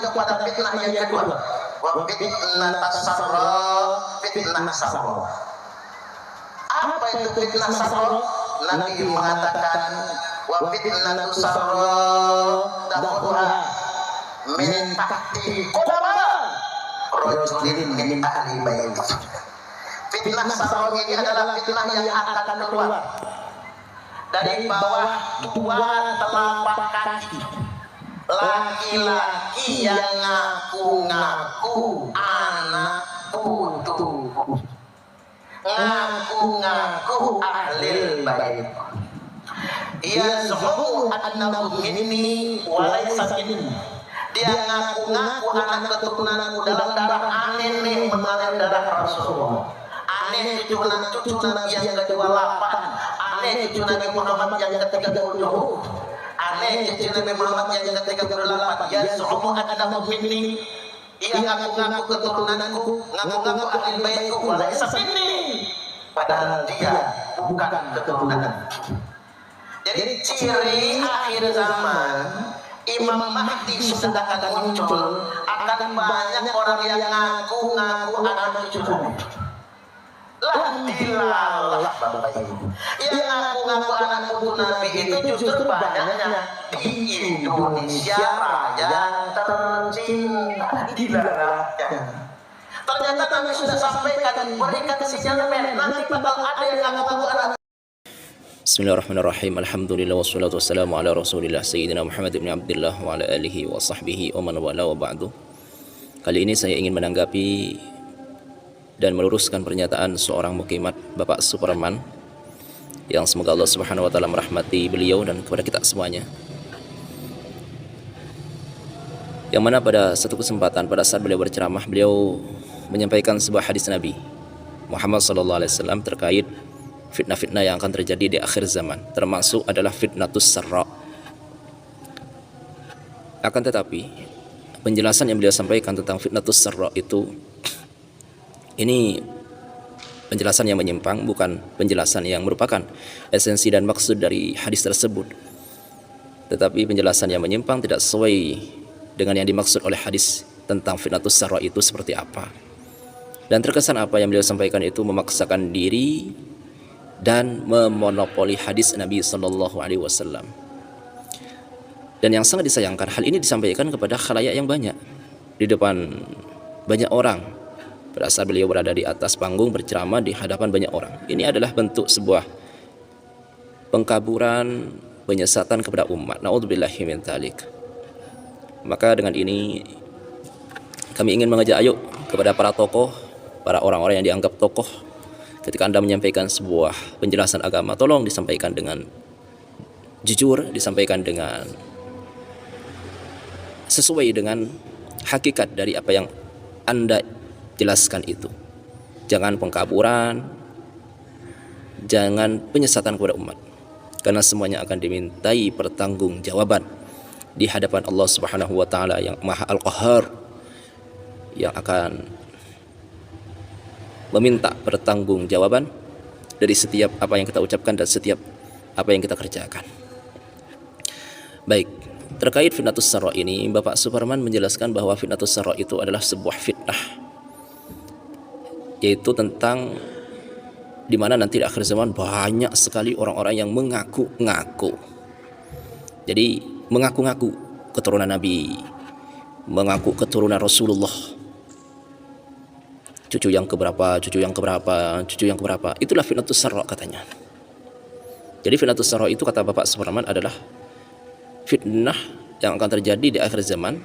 kepada fitnah yang kedua. Wa fitnah tasarra, fitnah sarra. Apa itu fitnah sarra? Nabi mengatakan wa fitnah sarra dakhura min tahti qadama rajulin min ahli bait. Fitnah sarra ini adalah fitnah yang akan keluar dari bawah dua telapak kaki laki-laki yang ngaku-ngaku anak putu, ngaku-ngaku ahli bait. Yaz'umu annahu minni wa laysa minni. Dia ngaku-ngaku anak keturunanku dalam darah aneh nih, mengalir darah Rasulullah. Aneh cucu Nabi yang ke-28, aneh cucu Nabi Muhammad yang ke-30, aneh cucu Nabi Muhammad yang ke-38. Yaz'umu annahu minni. Ia ngaku-ngaku keturunanku, ngaku-ngaku ahli baitku, wa laysa minni. Padahal dia bukan keturunan. Jadi ciri akhir zaman Imam Mahdi sudah akan muncul, akan banyak orang yang ngaku-ngaku anak cucu. Lah dilalah Bapak Ibu. Yang ngaku-ngaku anak cucu Nabi itu justru banyaknya di Indonesia Raya tercinta. Dilarang. Ternyata kami sudah sampaikan, berikan sinyal merah, nanti bakal ada yang ngaku-ngaku anak. Bismillahirrahmanirrahim. Alhamdulillah wassalatu wassalamu ala Rasulillah Sayyidina Muhammad ibn Abdullah wa ala alihi wa sahbihi wa man wala wa ba'du. Kali ini saya ingin menanggapi dan meluruskan pernyataan seorang mukimat Bapak Superman yang semoga Allah Subhanahu wa taala merahmati beliau dan kepada kita semuanya. Yang mana pada satu kesempatan pada saat beliau berceramah, beliau menyampaikan sebuah hadis Nabi Muhammad sallallahu alaihi wasallam terkait fitnah-fitnah yang akan terjadi di akhir zaman, termasuk adalah fitnatus sarra. Akan tetapi penjelasan yang beliau sampaikan tentang fitnatus sarra itu, ini penjelasan yang menyimpang, bukan penjelasan yang merupakan esensi dan maksud dari hadis tersebut. Tetapi penjelasan yang menyimpang tidak sesuai dengan yang dimaksud oleh hadis tentang fitnatus sarra itu seperti apa. Dan terkesan apa yang beliau sampaikan itu memaksakan diri dan memonopoli hadis Nabi Sallallahu Alaihi Wasallam. Dan yang sangat disayangkan, hal ini disampaikan kepada khalayak yang banyak, di depan banyak orang, pada saat beliau berada di atas panggung berceramah di hadapan banyak orang. Ini adalah bentuk sebuah pengkaburan, penyesatan kepada umat. Na'udzubillahi min dzalik. Maka dengan ini kami ingin mengajak ayo kepada para tokoh, para orang-orang yang dianggap tokoh, ketika Anda menyampaikan sebuah penjelasan agama, tolong disampaikan dengan jujur, disampaikan dengan sesuai dengan hakikat dari apa yang Anda jelaskan itu. Jangan pengkaburan, jangan penyesatan kepada umat, karena semuanya akan dimintai pertanggungjawaban di hadapan Allah Subhanahu wa taala yang Maha Al-Qahhar, yang akan meminta pertanggungjawaban dari setiap apa yang kita ucapkan dan setiap apa yang kita kerjakan. Baik, terkait fitnatus sarra ini, Bapak Superman menjelaskan bahwa fitnatus sarra itu adalah sebuah fitnah, yaitu tentang di mana nanti di akhir zaman banyak sekali orang-orang yang mengaku-ngaku. Jadi mengaku-ngaku keturunan Nabi, mengaku keturunan Rasulullah, cucu yang keberapa, cucu yang keberapa, cucu yang keberapa. Itulah fitnatus sarra katanya. Jadi fitnatus sarra itu kata Bapak Superman adalah fitnah yang akan terjadi di akhir zaman,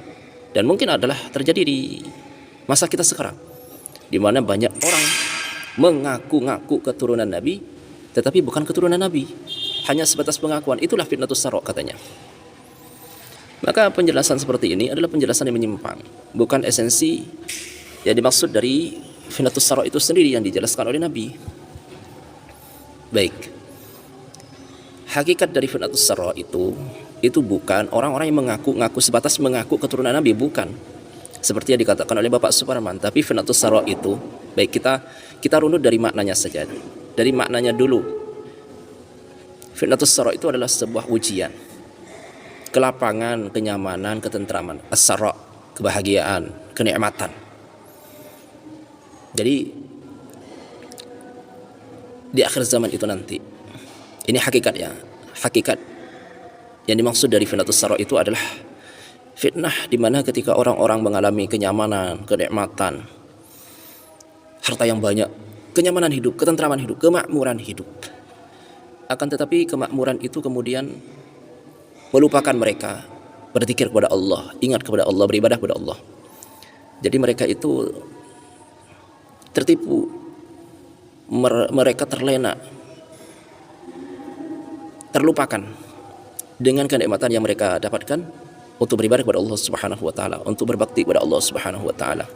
dan mungkin adalah terjadi di masa kita sekarang, di mana banyak orang mengaku-ngaku keturunan Nabi tetapi bukan keturunan Nabi, hanya sebatas pengakuan. Itulah fitnatus sarra katanya. Maka penjelasan seperti ini adalah penjelasan yang menyimpang, bukan esensi yang dimaksud dari fitnatus sarra itu sendiri yang dijelaskan oleh Nabi. Baik, hakikat dari fitnatus sarra itu bukan orang-orang yang mengaku-ngaku sebatas mengaku keturunan Nabi, bukan seperti yang dikatakan oleh Bapak Superman. Tapi fitnatus sarra itu, baik, kita runut dari maknanya saja. Dari maknanya dulu, fitnatus sarra itu adalah sebuah ujian, kelapangan, kenyamanan, ketentraman. As-sarra kebahagiaan, kenikmatan. Jadi di akhir zaman itu nanti, ini hakikatnya, hakikat yang dimaksud dari fitnatus sarra itu adalah fitnah di mana ketika orang-orang mengalami kenyamanan, kenikmatan, harta yang banyak, kenyamanan hidup, ketentraman hidup, kemakmuran hidup. Akan tetapi kemakmuran itu kemudian melupakan mereka berzikir kepada Allah, ingat kepada Allah, beribadah kepada Allah. Jadi mereka itu tertipu, mereka terlena, terlupakan dengan kenikmatan yang mereka dapatkan untuk beribadah kepada Allah Subhanahu wa taala, untuk berbakti kepada Allah Subhanahu wa taala.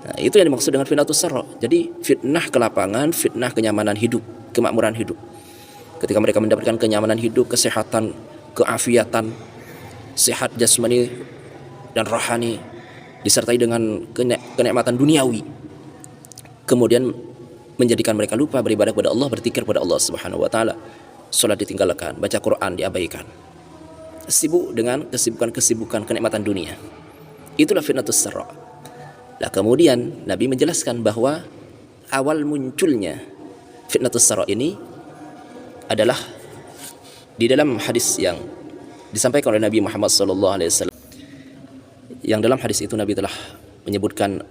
Nah, itu yang dimaksud dengan fitnatus sarra. Jadi fitnah kelapangan, fitnah kenyamanan hidup, kemakmuran hidup. Ketika mereka mendapatkan kenyamanan hidup, kesehatan, keafiatan, sehat jasmani dan rohani, disertai dengan kenikmatan duniawi, kemudian menjadikan mereka lupa beribadah kepada Allah, berzikir kepada Allah Subhanahu wa taala. Salat ditinggalkan, baca Quran diabaikan. Sibuk dengan kesibukan-kesibukan kenikmatan dunia. Itulah fitnatus sarra. Nah, kemudian Nabi menjelaskan bahwa awal munculnya fitnatus sarra ini adalah di dalam hadis yang disampaikan oleh Nabi Muhammad SAW, yang dalam hadis itu Nabi telah menyebutkan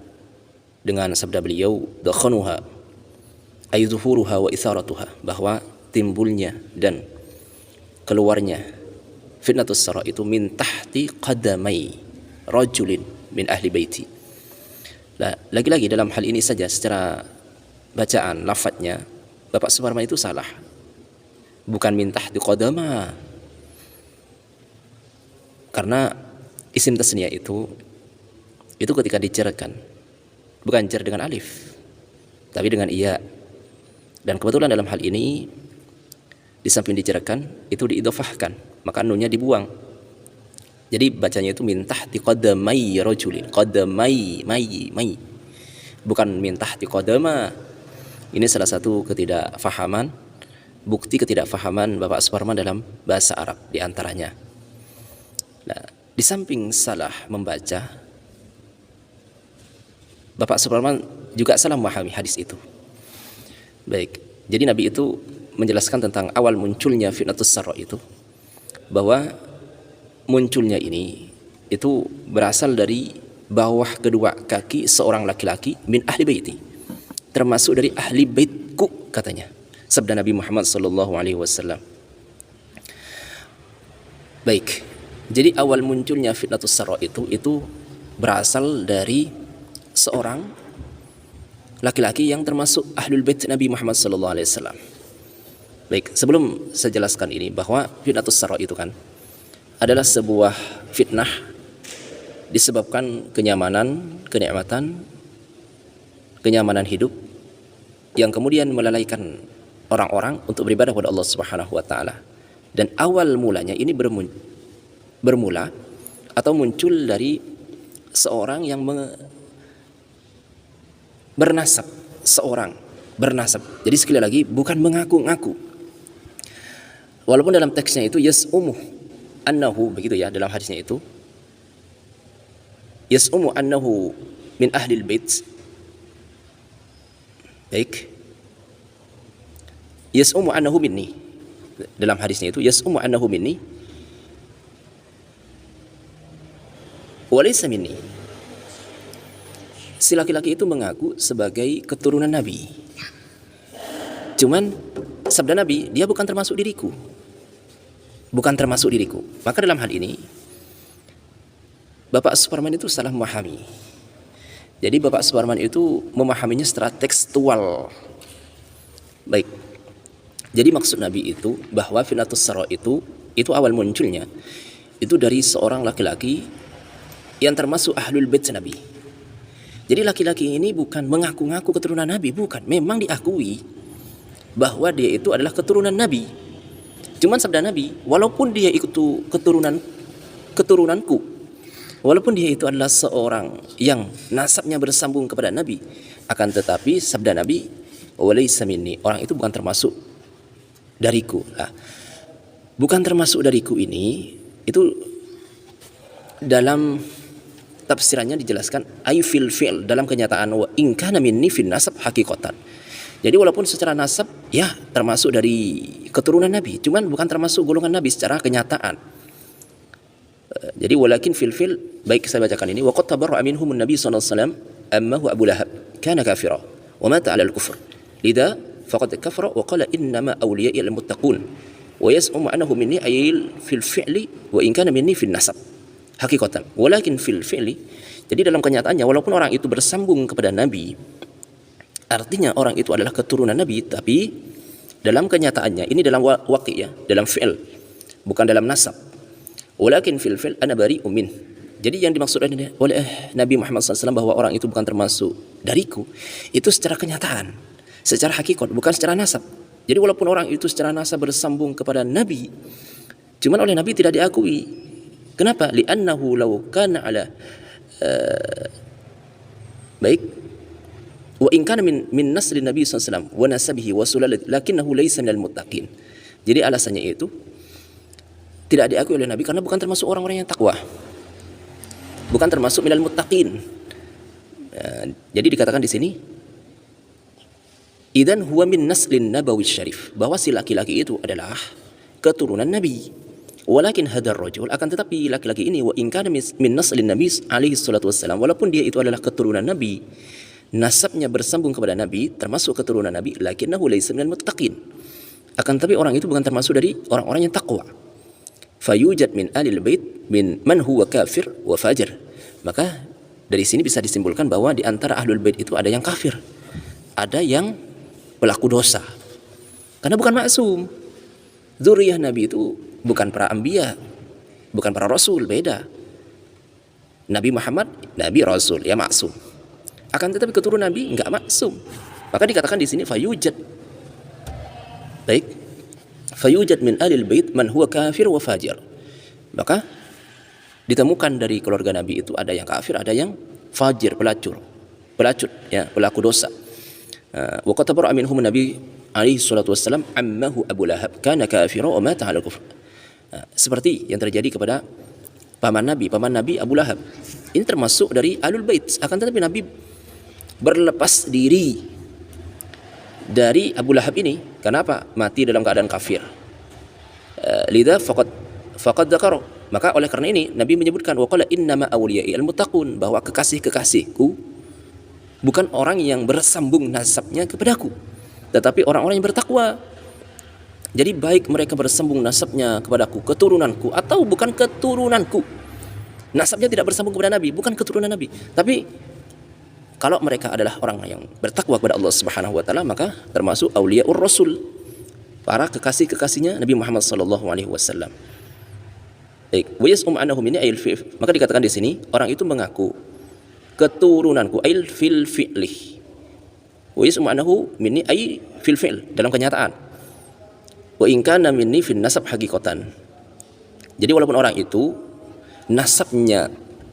dengan sabda beliau, dakhanuha ay zuhuruha wa itharatuha, bahwa timbulnya dan keluarnya fitnatus sarra itu min tahti qadamai rajulin min ahli baiti. Nah, lagi-lagi dalam hal ini saja secara bacaan lafadznya Bapak Suparman itu salah, bukan min tahti qadama, karena isim tasniyah itu ketika dicerkan bukan cer dengan alif tapi dengan iya, dan kebetulan dalam hal ini di samping dicerkan itu diidhofahkan, maka nunnya dibuang. Jadi bacanya itu min tahti qadamai rajulin, qadamai mai, bukan min tahti qadama. Ini salah satu ketidakfahaman, bukti ketidakfahaman Bapak Suparman dalam bahasa Arab di antaranya. Nah, di samping salah membaca, Bapak Suparman juga salah memahami hadis itu. Baik, jadi Nabi itu menjelaskan tentang awal munculnya fitnatus sarra itu, bahwa munculnya ini itu berasal dari bawah kedua kaki seorang laki-laki min ahli baiti, termasuk dari ahli baitku, katanya sabda Nabi Muhammad SAW. Baik, jadi awal munculnya fitnatus sarra itu berasal dari seorang laki-laki yang termasuk ahlul bait Nabi Muhammad SAW. Baik, sebelum saya jelaskan ini, bahwa fitnatus sarra itu kan adalah sebuah fitnah disebabkan kenyamanan, kenikmatan, kenyamanan hidup yang kemudian melalaikan orang-orang untuk beribadah kepada Allah Subhanahu wa taala. Dan awal mulanya ini bermula atau muncul dari seorang yang bernasab, seorang bernasab. Jadi sekali lagi, bukan mengaku-ngaku. Walaupun dalam teksnya itu yas'umu annahu, begitu ya, dalam hadisnya itu yas'umu annahu min ahlil bait. Baik, yas'umu annahu minni, dalam hadisnya itu yas'umu annahu minni wa laysa minni. Si laki-laki itu mengaku sebagai keturunan Nabi, cuman sabda Nabi, dia bukan termasuk diriku, bukan termasuk diriku. Maka dalam hal ini Bapak Suparman itu salah memahami. Jadi Bapak Suparman itu memahaminya secara tekstual. Baik, jadi maksud Nabi itu bahwa fitnatus sarra itu awal munculnya itu dari seorang laki-laki yang termasuk ahlul bait Nabi. Jadi laki-laki ini bukan mengaku-ngaku keturunan Nabi, bukan, memang diakui bahwa dia itu adalah keturunan Nabi. Cuman sabda Nabi, walaupun dia itu keturunanku, walaupun dia itu adalah seorang yang nasabnya bersambung kepada Nabi, akan tetapi sabda Nabi, walaysa minni, orang itu bukan termasuk dariku. Nah, bukan termasuk dariku ini itu dalam tafsirannya dijelaskan ay fil fi'l, dalam kenyataan, wa in kana minni fin nasab haqiqatan. Jadi walaupun secara nasab ya termasuk dari keturunan Nabi, cuman bukan termasuk golongan Nabi secara kenyataan. Jadi walakin fil fi'l, baik saya bacakan ini, wa qad tabarra'a minhum an-nabi sallallahu alaihi wasallam ammahu Abu Lahab kana kafira wa mata 'ala al-kufr. Lidha faqad kafara wa qala innama awliya'i al-muttaqun wa yas'umu annahu minni ayil fil fi'li wa in kana minni fil nasab hakikatan, walakin fil fi'li. Jadi dalam kenyataannya walaupun orang itu bersambung kepada Nabi, artinya orang itu adalah keturunan Nabi, tapi dalam kenyataannya ini dalam waqi' ya, dalam fi'il, bukan dalam nasab. Walakin fil fi'l ana bari'un min. Jadi yang dimaksud oleh Nabi Muhammad SAW bahwa orang itu bukan termasuk dariku, itu secara kenyataan, secara hakikat, bukan secara nasab. Jadi walaupun orang itu secara nasab bersambung kepada Nabi, cuman oleh Nabi tidak diakui. Kenapa? Li'annahu law kana ala baik wa in kana min nasli Nabi SAW wa nasabihi wa sulalat lakinnahu laysa minal muttaqin. Jadi alasannya itu tidak diakui oleh Nabi karena bukan termasuk orang-orang yang takwa, bukan termasuk minal muttaqin. Jadi dikatakan di sini idzan huwa min naslin nabawi syarif, bahwa si laki-laki itu adalah keturunan Nabi. Walakin hadar rajul, akan tetapi laki-laki ini wa in kana min naslin nabi alaihi salatu wassalam, walaupun dia itu adalah keturunan Nabi, nasabnya bersambung kepada Nabi, termasuk keturunan Nabi, lakinnahu laysa minal muttaqin, akan tetapi orang itu bukan termasuk dari orang-orang yang takwa. Fayujad min alil bait min man huwa kafir wa fajir. Maka dari sini bisa disimpulkan bahwa di antara ahlul bait itu ada yang kafir, ada yang pelaku dosa, karena bukan maksum. Zuriyah Nabi itu bukan para anbiya, bukan para rasul, beda. Nabi Muhammad, Nabi Rasul, ya maksum. Akan tetapi keturunan Nabi enggak maksum. Maka dikatakan di sini fayujad. Baik. Fayujad min alil bait man huwa kafir wa fajir. Maka ditemukan dari keluarga Nabi itu ada yang kafir, ada yang fajir, pelacur, ya, pelaku dosa. Wa qad tabara'a minhum Nabi alaihi salatu wassalam ammahu Abu Lahab kana kafira wa mata 'ala al-kufr. Seperti yang terjadi kepada paman Nabi Abu Lahab. Ini termasuk dari Ahlul Bait. Akan tetapi Nabi berlepas diri dari Abu Lahab ini. Kenapa? Mati dalam keadaan kafir. Lidha faqad dzakara. Maka oleh karena ini Nabi menyebutkan wa qala innama awliya'i al-muttaqun, bahwa kekasih-kekasihku bukan orang yang bersambung nasabnya kepadaku, tetapi orang-orang yang bertakwa. Jadi baik mereka bersambung nasabnya kepadaku, keturunanku, atau bukan keturunanku, nasabnya tidak bersambung kepada Nabi, bukan keturunan Nabi, tapi kalau mereka adalah orang yang bertakwa kepada Allah Subhanahu wa taala, maka termasuk auliyaur rasul, para kekasih-kekasihnya Nabi Muhammad sallallahu alaihi wasallam. Baik, wa yas'um annahu min ayil fi. Maka dikatakan di sini orang itu mengaku keturunanku ayil fil fi'li. Wa yas'um annahu minni ay fil fi'l, dalam kenyataan. Wa in kana minni fin nasab haqiqatan. Jadi walaupun orang itu nasabnya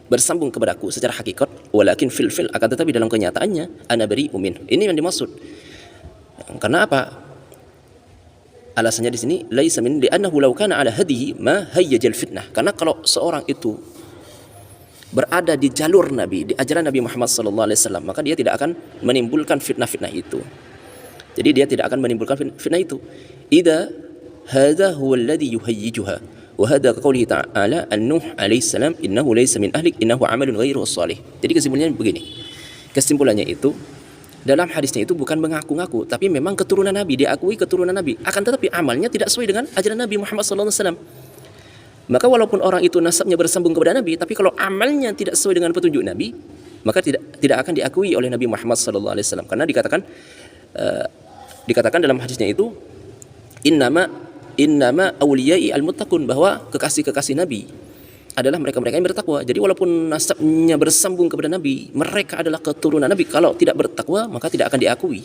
bersambung kepadaku secara hakikat, walakin fil fil, akan tetapi dalam kenyataannya ana bari'un min. Ini yang dimaksud. Karena apa? Alasannya di sini laisa min li'annahu law kana ala hadihi ma hayyajal fitnah. Karena kalau seorang itu berada di jalur Nabi, di ajaran Nabi Muhammad sallallahu alaihi wasallam, maka dia tidak akan menimbulkan fitnah-fitnah itu. Jadi dia tidak akan menimbulkan fitnah itu. Idza hadza huwa alladhi yuhayyijuha wa hadza qawlihi ta'ala an-nuh alaihi salam innahu laysa min ahlik innahu amalun ghairu salih. Jadi kesimpulannya begini. Kesimpulannya itu dalam hadisnya itu bukan mengaku-ngaku, tapi memang keturunan Nabi, diakui keturunan Nabi. Akan tetapi amalnya tidak sesuai dengan ajaran Nabi Muhammad sallallahu alaihi wasallam. Maka walaupun orang itu nasabnya bersambung kepada Nabi, tapi kalau amalnya tidak sesuai dengan petunjuk Nabi, maka tidak akan diakui oleh Nabi Muhammad sallallahu alaihi wasallam. Karena dikatakan dalam hadisnya itu innama awliya'i al-muttaqun, bahwa kekasih-kekasih Nabi adalah mereka-mereka yang bertakwa. Jadi walaupun nasabnya bersambung kepada Nabi, mereka adalah keturunan Nabi. Kalau tidak bertakwa, maka tidak akan diakui.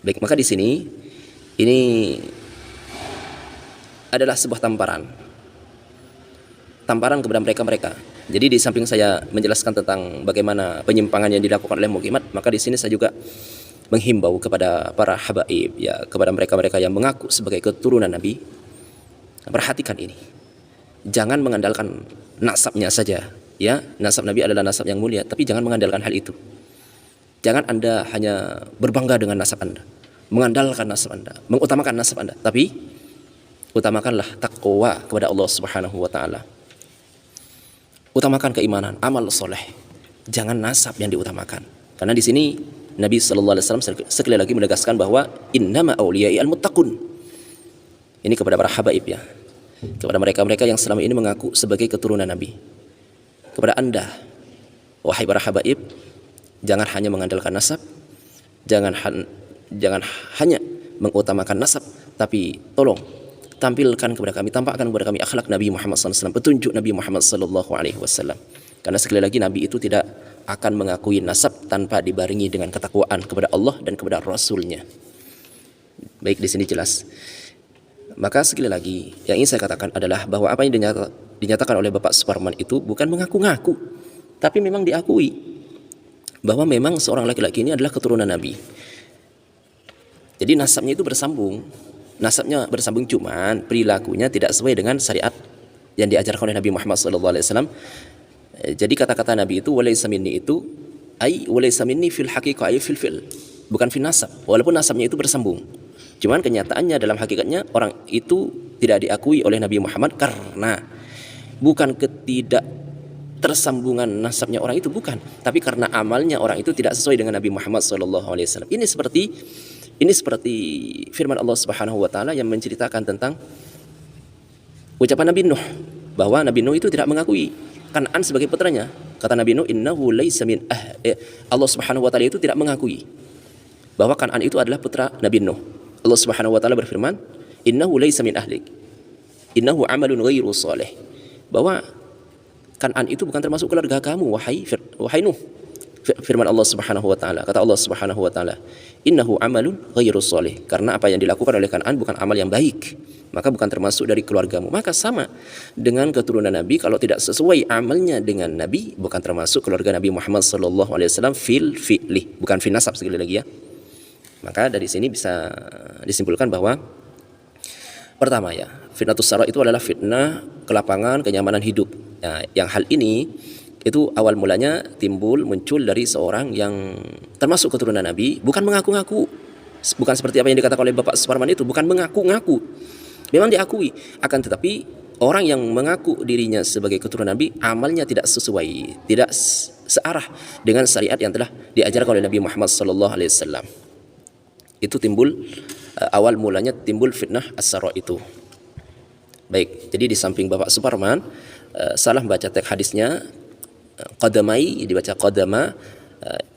Baik, maka di sini ini adalah sebuah tamparan kepada mereka-mereka. Jadi di samping saya menjelaskan tentang bagaimana penyimpangan yang dilakukan oleh Muqimat, maka di sini saya juga menghimbau kepada para habaib, ya, kepada mereka-mereka yang mengaku sebagai keturunan Nabi, perhatikan ini. Jangan mengandalkan nasabnya saja, Ya, nasab Nabi adalah nasab yang mulia, tapi jangan mengandalkan hal itu. Jangan Anda hanya berbangga dengan nasab Anda, mengandalkan nasab Anda, mengutamakan nasab Anda, tapi utamakanlah takwa kepada Allah Subhanahu wa taala. Utamakan keimanan, amal soleh. Jangan nasab yang diutamakan. Karena di sini Nabi sallallahu alaihi wasallam sekali lagi menegaskan bahwa innama auliyai al-muttaqun. Ini kepada para habaib ya. Kepada mereka-mereka yang selama ini mengaku sebagai keturunan Nabi. Kepada Anda, wahai para habaib, jangan hanya mengandalkan nasab, jangan hanya mengutamakan nasab, tapi tolong tampilkan kepada kami, tampakkan kepada kami akhlak Nabi Muhammad SAW, petunjuk Nabi Muhammad SAW. Karena sekali lagi Nabi itu tidak akan mengakui nasab tanpa dibarengi dengan ketakwaan kepada Allah dan kepada Rasulnya. Baik, di sini jelas. Maka sekali lagi yang ingin saya katakan adalah bahwa apa yang dinyatakan oleh Bapak Suparman itu bukan mengaku-ngaku, tapi memang diakui bahwa memang seorang laki-laki ini adalah keturunan Nabi. Jadi nasabnya itu bersambung. Nasabnya bersambung, cuman perilakunya tidak sesuai dengan syariat yang diajarkan oleh Nabi Muhammad SAW. Jadi kata-kata Nabi itu walaysa minni itu walaysa minni fil haqiqah fil fil, bukan fil nasab. Walaupun nasabnya itu bersambung, cuman kenyataannya dalam hakikatnya orang itu tidak diakui oleh Nabi Muhammad karena bukan ketidak tersambungan nasabnya orang itu, bukan, tapi karena amalnya orang itu tidak sesuai dengan Nabi Muhammad SAW. Ini seperti firman Allah Subhanahu wa taala yang menceritakan tentang ucapan Nabi Nuh, bahwa Nabi Nuh itu tidak mengakui Kan'an sebagai putranya. Kata Nabi Nuh, innahu laisa min Allah Subhanahu wa taala itu tidak mengakui bahwa Kan'an itu adalah putra Nabi Nuh. Allah Subhanahu wa taala berfirman, innahu laisa min ahlik, innahu amalun ghairu salih, bahwa Kan'an itu bukan termasuk keluarga kamu wahai Nuh. Firman Allah Subhanahu wa taala, kata Allah Subhanahu wa taala, innahu amalun ghairu shalih, karena apa yang dilakukan oleh Kan'an bukan amal yang baik, maka bukan termasuk dari keluargamu. Maka sama dengan keturunan Nabi, kalau tidak sesuai amalnya dengan Nabi, bukan termasuk keluarga Nabi Muhammad sallallahu alaihi wasallam fil fi'li, bukan fil nasab sekali lagi ya. Maka dari sini bisa disimpulkan bahwa pertama ya, fitnatus sara itu adalah fitnah kelapangan, kenyamanan hidup. Nah, yang hal ini itu awal mulanya muncul dari seorang yang termasuk keturunan Nabi, bukan mengaku-ngaku. Bukan seperti apa yang dikatakan oleh Bapak Suparman itu, bukan mengaku-ngaku. Memang diakui, akan tetapi orang yang mengaku dirinya sebagai keturunan Nabi, amalnya tidak sesuai, tidak searah dengan syariat yang telah diajarkan oleh Nabi Muhammad SAW. Itu awal mulanya timbul fitnah as-sara itu. Baik, jadi di samping Bapak Suparman salah membaca teks hadisnya, qadamai dibaca qadama,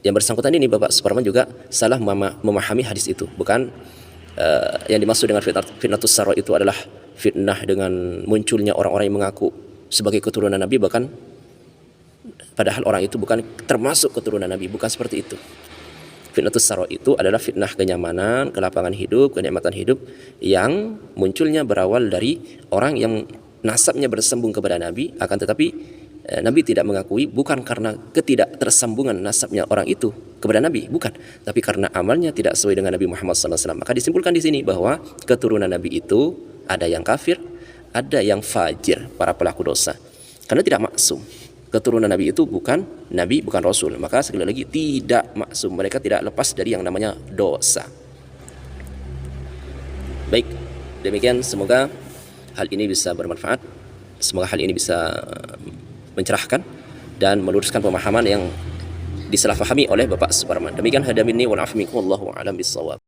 yang bersangkutan ini Bapak Suparman juga salah memahami hadis itu. Bukan yang dimaksud dengan fitnatus sara itu adalah fitnah dengan munculnya orang-orang yang mengaku sebagai keturunan Nabi, bahkan padahal orang itu bukan termasuk keturunan Nabi, bukan seperti itu. Fitnatus sara itu adalah fitnah kenyamanan, kelapangan hidup, kenikmatan hidup yang munculnya berawal dari orang yang nasabnya bersambung kepada Nabi, akan tetapi Nabi tidak mengakui, bukan karena ketidaktersambungan nasabnya orang itu kepada Nabi, bukan, tapi karena amalnya tidak sesuai dengan Nabi Muhammad SAW. Maka disimpulkan di sini bahwa keturunan Nabi itu ada yang kafir, ada yang fajir, para pelaku dosa. Karena tidak maksum. Keturunan Nabi itu bukan Nabi, bukan Rasul. Maka sekali lagi tidak maksum, mereka tidak lepas dari yang namanya dosa. Baik, demikian, semoga hal ini bisa bermanfaat. Semoga hal ini bisa mencerahkan dan meluruskan pemahaman yang disalahfahami oleh Bapak Suparman. Demikian hadamini wal afu minkum, wallahu a'lam bissawab.